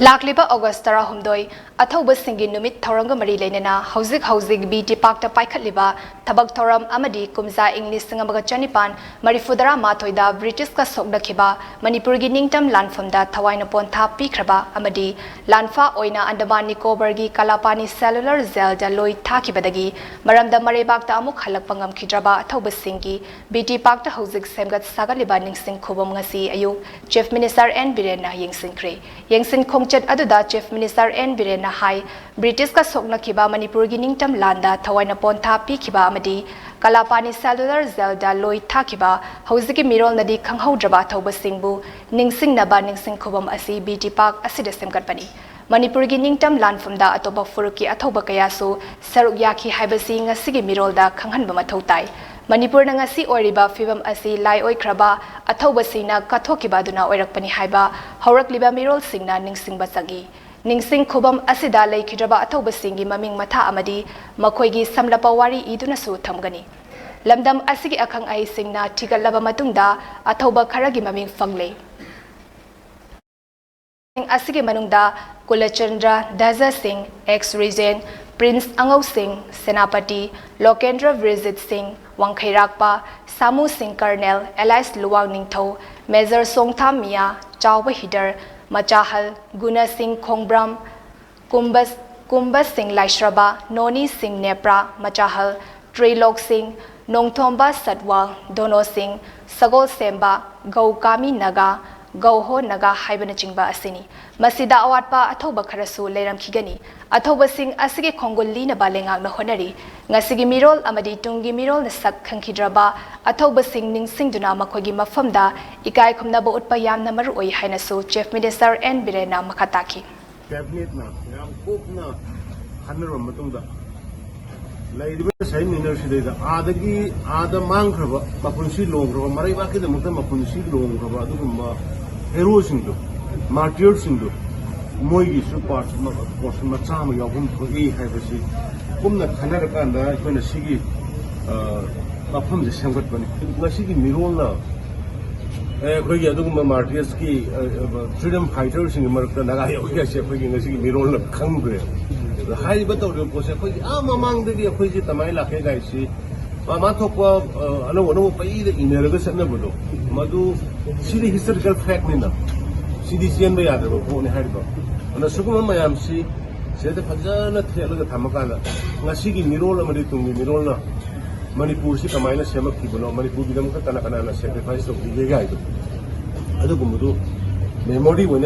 Lakliba August Tara Humdoi, Athoba Singin Numit Toranga Mari Lenena, Hauzik BT Park the Paikatliba, Tabak Toram Amadi, Kumza English Singamaga Chanipan, Marifudara Matoida, British Kasok the Kiba, Manipurgi Ningtam land from the Tawaina Ponta Pikraba, Amadi, Lanfa Oina Andaman Nikobergi, Kalapani Cellular Zelda Loi Takibadagi, Maramda Maribak the Amuk Halapangam Kidraba, Athoba Singi, BT Park the Hauzik Semgat Sagaliba Ningsing Kubamasi Ayu, Chief Minister and Biren Yingsin Kre, Yingsin Kong Aduda Chief Minister N. Biren Hai, British ka sokna kiba Manipur gi ningtam landa thawaina ponta pi kiba amadi Kalapani Cellular Zelda Loi Takiba, Hauziki Mirol Nadi Kanghaudraba Thoba Singbu, Ningsing Naba Ningsing Kubam Asi BT Park Asidesem Katpani. Manipur gi ningtam land from da atoba furuki athoba kayasu saruk yaki haibasi ngasigi mirol da khanghanba mathau tai. Manipur na ngasi oiriba fibam asi lai oikraba athoba sina kathokiba duna oirakpani haiba haurakliba mirol singna ningsingba changi. Ningsing khubam asida leikidraba athoba singi maming matha amadi makhoigi samlapa wari iduna su thamgani. Lamdam asigi akhang ai singna thigatlaba matungda athoba kharagi maming fangle. Asigi manungda Kulachandra Daza Singh, ex-regent, Prince Angau Singh, Senapati, Lokendra Vrijit Singh, Wangkhairakpa, Samu Singh Colonel, Elias Luwang Ningtho, Major Songtham Mia, Chawba Hidar, Machahal, Guna Singh Khongbram, Kumbas Singh Laishraba, Noni Singh Nepra, Machahal, Trilok Singh, Nongthomba Satwal, Dono Singh, Sagol Semba, Gaukami Naga, Gauho Naga Haibana Chingba Asini. Masida Awatpa Athoba Karasu Leram Kigani. Athoba Singh Asigi Kongoli na Balenga na Honari. Ngasigi Mirol Amadi Tungi Mirol na Sak Kankidraba. Athoba Singh Ning Singh Duna Makogi Mafamda. Ikai Kumnaba Utpayam na Marui Hainasu Chief Minister N. Biren na Makataki. Cabinet na, yam cook na, Hanaram Matunda. Lady Say University, Adagi, Ada Mankrava, Mapunsi Long, Marivaki, the Mutam Mapunsi Long, Heroes into, Martyrs into, Moigi support, Portion Matsama, Yahum for E. Havasi, Kumna Kanaka and I when a Sigi Mapum the Sangatani, Nasigi Mirola, Koyaduma Martyrski, freedom fighters in America, and I guess you're putting a Sigi Mirola Congress. The high battle was among the opposite Tamila Hegaisi, Mamatokwa, no pay in a reverse Nabudo, Madu, see the historical fact Nina, see the Sienba, the Haribo. On the Sukuma Mayamsi, said the Pazana Taylor the Tamakana, Nasigi Mirola Maritum, Mirola, Manipur Sikamina Semakibo, Manipur Tanakana, sacrifice of the guide. Adugumudu, memory when